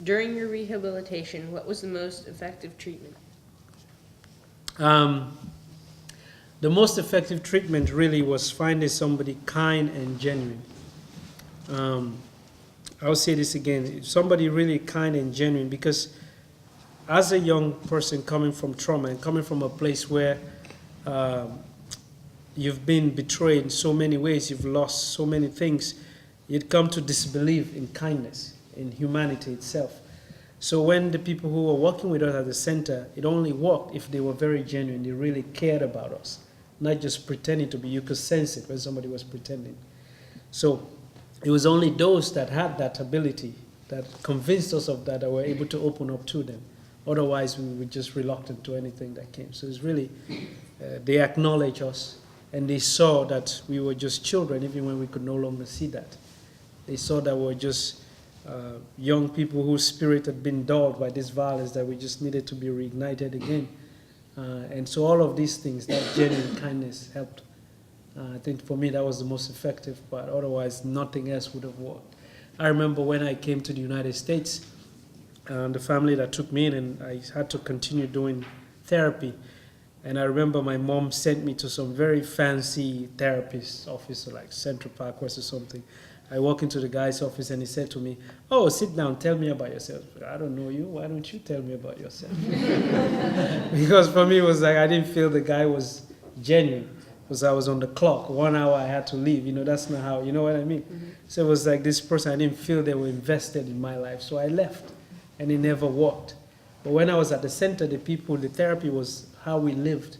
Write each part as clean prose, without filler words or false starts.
During your rehabilitation, what was the most effective treatment? The most effective treatment really was finding somebody kind and genuine. I'll say this again, somebody really kind and genuine, because as a young person coming from trauma and coming from a place where you've been betrayed in so many ways, you've lost so many things, you'd come to disbelieve in kindness, in humanity itself. So when the people who were working with us at the center, it only worked if they were very genuine, they really cared about us, not just pretending to be. You could sense it when somebody was pretending. So it was only those that had that ability, that convinced us of that were able to open up to them. Otherwise, we were just reluctant to anything that came. So it's really, they acknowledged us, and they saw that we were just children, even when we could no longer see that. They saw that we were just young people whose spirit had been dulled by this violence, that we just needed to be reignited again. And so all of these things, that genuine kindness helped. I think for me that was the most effective part. Otherwise, nothing else would have worked. I remember when I came to the United States, the family that took me in, and I had to continue doing therapy. And I remember my mom sent me to some very fancy therapist office, like Central Park West or something. I walk into the guy's office and he said to me, "Oh, sit down, tell me about yourself." "I don't know you, why don't you tell me about yourself?" Because for me it was like I didn't feel the guy was genuine, because I was on the clock. 1 hour I had to leave, that's not how, you know what I mean? Mm-hmm. So it was like this person, I didn't feel they were invested in my life, so I left, and it never worked. But when I was at the center, the therapy was how we lived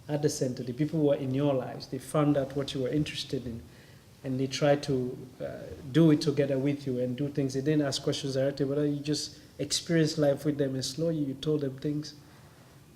at the center. The people who were in your lives, they found out what you were interested in, and they tried to do it together with you and do things. They didn't ask questions directly, but you just experienced life with them, and slowly you told them things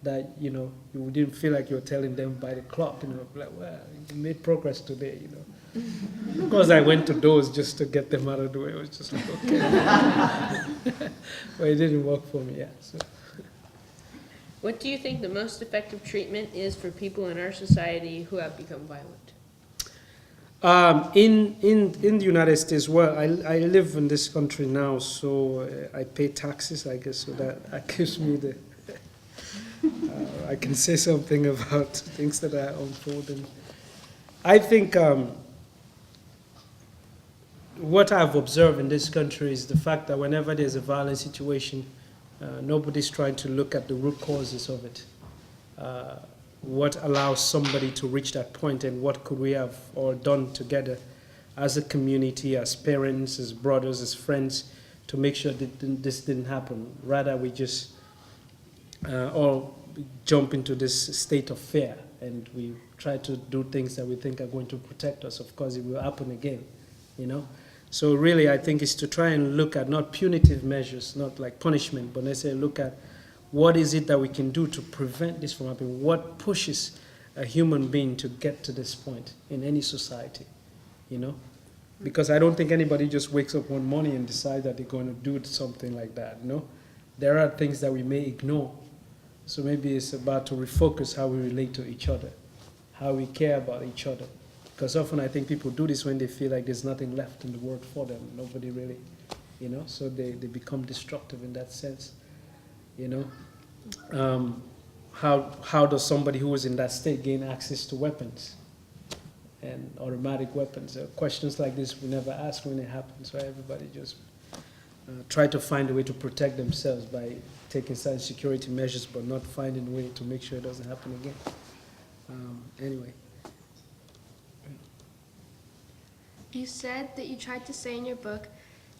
that, you didn't feel like you were telling them by the clock, like, well, you made progress today, Of course, I went to those just to get them out of the way. It was just like, okay. But it didn't work for me, yeah. So. What do you think the most effective treatment is for people in our society who have become violent? In the United States, well, I live in this country now, so I pay taxes, I guess, so that gives me the... I can say something about things that are unfolding. I think what I've observed in this country is the fact that whenever there's a violent situation, nobody's trying to look at the root causes of it. What allows somebody to reach that point, and what could we have all done together as a community, as parents, as brothers, as friends, to make sure that this didn't happen. Rather, we just all jump into this state of fear, and we try to do things that we think are going to protect us. Of course, it will happen again, So really, I think it's to try and look at not punitive measures, not like punishment, but let's say look at what is it that we can do to prevent this from happening? What pushes a human being to get to this point in any society, Because I don't think anybody just wakes up one morning and decides that they're going to do something like that, There are things that we may ignore. So maybe it's about to refocus how we relate to each other, how we care about each other. Because often I think people do this when they feel like there's nothing left in the world for them. Nobody really, so they become destructive in that sense, How does somebody who is in that state gain access to weapons and automatic weapons? Questions like this we never ask when it happens, right? Everybody just try to find a way to protect themselves by taking certain security measures, but not finding a way to make sure it doesn't happen again. Anyway. You said that you tried to say in your book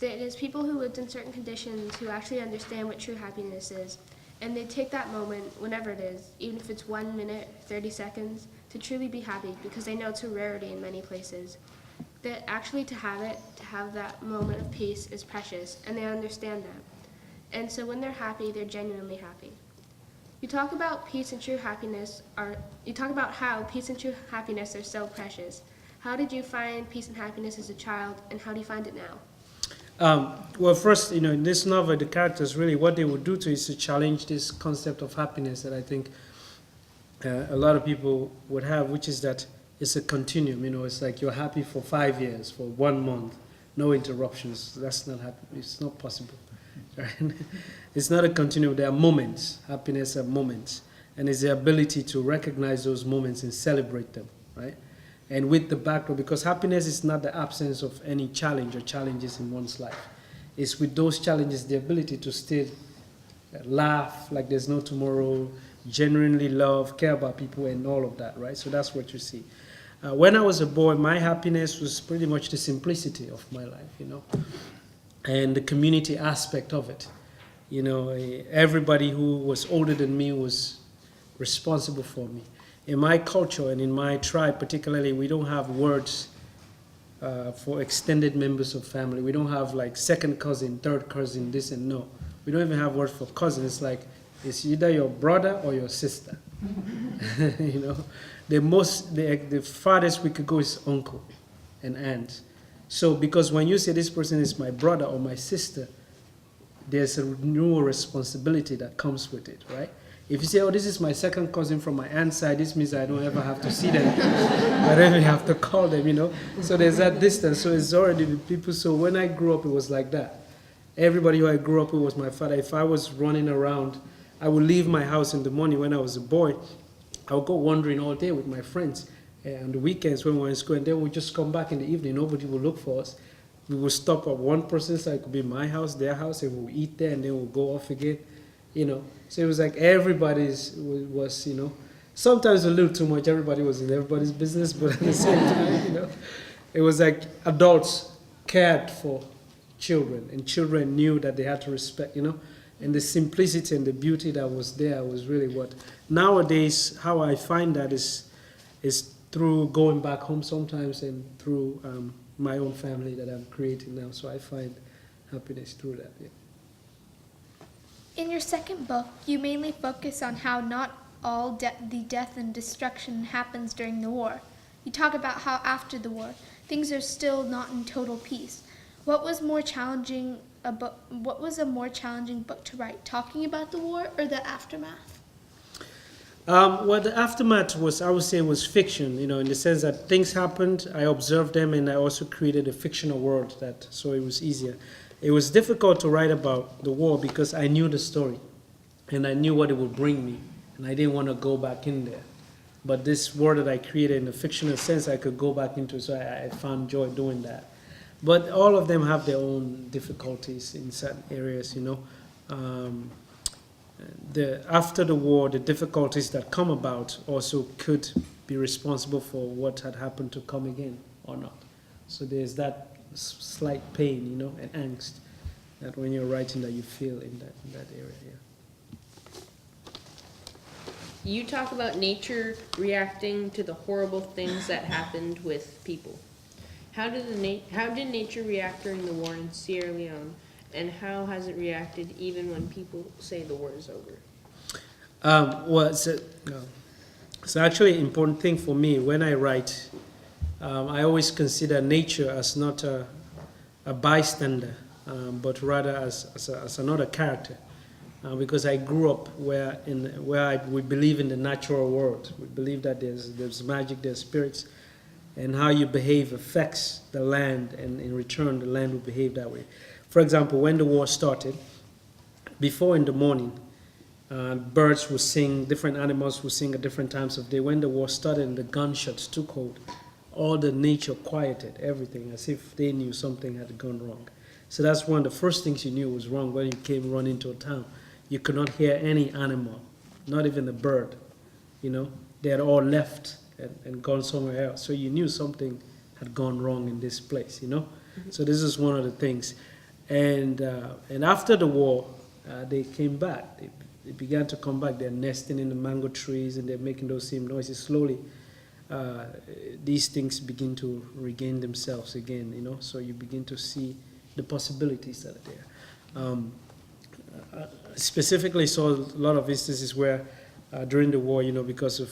that it is people who lived in certain conditions who actually understand what true happiness is, and they take that moment, whenever it is, even if it's 1 minute, 30 seconds, to truly be happy, because they know it's a rarity in many places. That actually to have that moment of peace is precious, and they understand that. And so when they're happy, they're genuinely happy. You talk about peace and true happiness, you talk about how peace and true happiness are so precious. How did you find peace and happiness as a child, and how do you find it now? Well, first, in this novel, the characters really, what they would do to is to challenge this concept of happiness that I think a lot of people would have, which is that it's a continuum. It's like you're happy for 5 years, for 1 month, no interruptions. That's not happy. It's not possible. right? It's not a continuum. There are moments. Happiness are moments. And it's the ability to recognize those moments and celebrate them, right? And with the background, because happiness is not the absence of any challenge or challenges in one's life. It's with those challenges, the ability to still laugh like there's no tomorrow, genuinely love, care about people, and all of that, right? So that's what you see. When I was a boy, my happiness was pretty much the simplicity of my life, you know, and the community aspect of it. You know, everybody who was older than me was responsible for me. In my culture and in my tribe particularly, we don't have words for extended members of family. We don't have like second cousin, third cousin, this and no. We don't even have words for cousin. It's like, it's either your brother or your sister. You know, the farthest we could go is uncle and aunt. So because when you say this person is my brother or my sister, there's a new responsibility that comes with it, right? If you say, oh, this is my second cousin from my aunt's side, this means I don't ever have to see them. I don't even have to call them, you know. So there's that distance. So it's already with people. So when I grew up, it was like that. Everybody who I grew up with was my father. If I was running around, I would leave my house in the morning when I was a boy. I would go wandering all day with my friends. And on the weekends when we were in school, and then we'd just come back in the evening. Nobody would look for us. We would stop at one person's side. It could be my house, their house, and we'll eat there, and then we'll go off again. You know, so it was like everybody's was, you know, sometimes a little too much. Everybody was in everybody's business, but at the same time, you know, it was like adults cared for children, and children knew that they had to respect, you know, and the simplicity and the beauty that was there was really what. Nowadays, how I find that is through going back home sometimes and through my own family that I'm creating now. So I find happiness through that. Yeah. In your second book, you mainly focus on how not all the death and destruction happens during the war. You talk about how after the war, things are still not in total peace. What was a more challenging book to write, talking about the war or the aftermath? Well, the aftermath was, I would say, was fiction, you know, in the sense that things happened, I observed them, and I also created a fictional world so it was easier. It was difficult to write about the war because I knew the story and I knew what it would bring me, and I didn't want to go back in there. But this world that I created in a fictional sense, I could go back into, so I found joy doing that. But all of them have their own difficulties in certain areas, you know. After the war, the difficulties that come about also could be responsible for what had happened to come again or not. So there's that slight pain, you know, and angst that when you're writing that you feel in that area. Yeah. You talk about nature reacting to the horrible things that happened with people. How did nature react during the war in Sierra Leone, and how has it reacted even when people say the war is over? Well, it's actually an important thing for me when I write. I always consider nature as not a bystander, but rather as another character, because I grew up where we believe in the natural world. We believe that there's magic, there's spirits, and how you behave affects the land, and in return, the land will behave that way. For example, when the war started, before in the morning, birds would sing, different animals would sing at different times of day. When the war started and the gunshots took hold, all the nature quieted, everything, as if they knew something had gone wrong. So that's one of the first things you knew was wrong when you came running to a town. You could not hear any animal, not even a bird, you know. They had all left and gone somewhere else. So you knew something had gone wrong in this place, you know. Mm-hmm. So this is one of the things. And after the war, they came back. They began to come back. They're nesting in the mango trees and they're making those same noises. Slowly, these things begin to regain themselves again, you know. So you begin to see the possibilities that are there. Specifically saw a lot of instances where during the war, you know, because of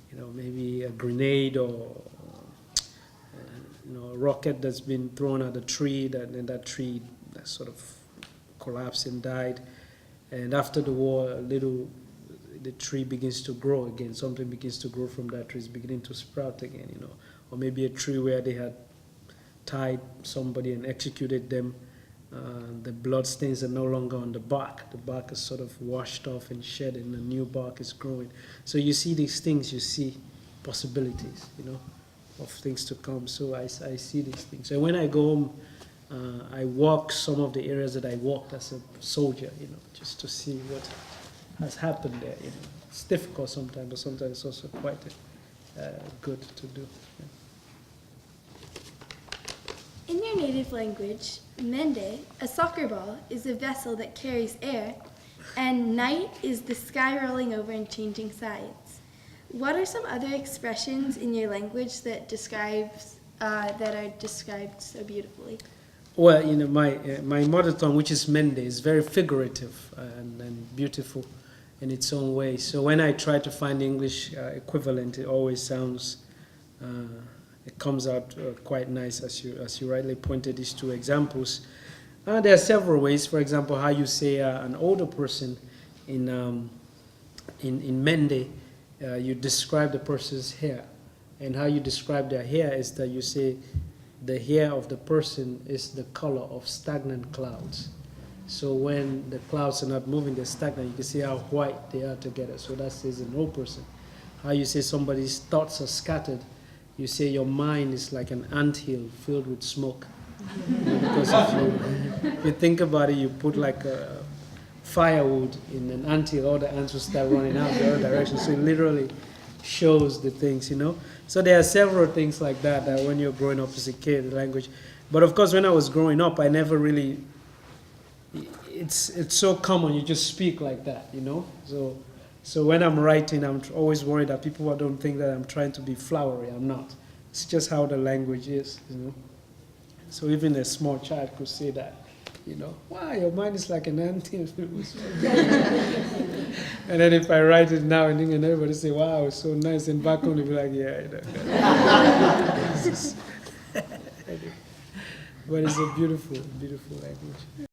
you know, maybe a grenade or you know, a rocket that's been thrown at a tree, and that tree that sort of collapsed and died. And after the war, the tree begins to grow again. Something begins to grow from that tree. It's beginning to sprout again, you know. Or maybe a tree where they had tied somebody and executed them, The blood stains are no longer on the bark. The bark is sort of washed off and shed, and a new bark is growing. So you see these things, you see possibilities, of things to come. So I see these things. And when I go home, I walk some of the areas that I walked as a soldier, just to see what has happened there. It's difficult sometimes, but sometimes it's also quite good to do. Yeah. In your native language, mende, a soccer ball, is a vessel that carries air, and night is the sky rolling over and changing sides. What are some other expressions in your language that are described so beautifully? Well, my mother tongue, which is Mende, is very figurative and beautiful in its own way. So when I try to find English equivalent, it always sounds, it comes out quite nice, as you rightly pointed these two examples. There are several ways. For example, how you say an older person in Mende, you describe the person's hair, and how you describe their hair is that you say, the hair of the person is the color of stagnant clouds. So when the clouds are not moving, they're stagnant, you can see how white they are together. So that says an old person. How you say somebody's thoughts are scattered, you say your mind is like an anthill filled with smoke. Because if you think about it, you put like a firewood in an anthill, all the ants will start running out the other direction. So it literally shows the things, So there are several things like that when you're growing up as a kid, the language. But of course, when I was growing up, I never really, it's so common, you just speak like that, So when I'm writing, I'm always worried that people don't think that I'm trying to be flowery. I'm not. It's just how the language is, So even a small child could say that, wow, your mind is like an anthill. And then if I write it now in English, everybody say, wow, it's so nice. And back home, they'll be like, yeah. But it's a beautiful, beautiful language.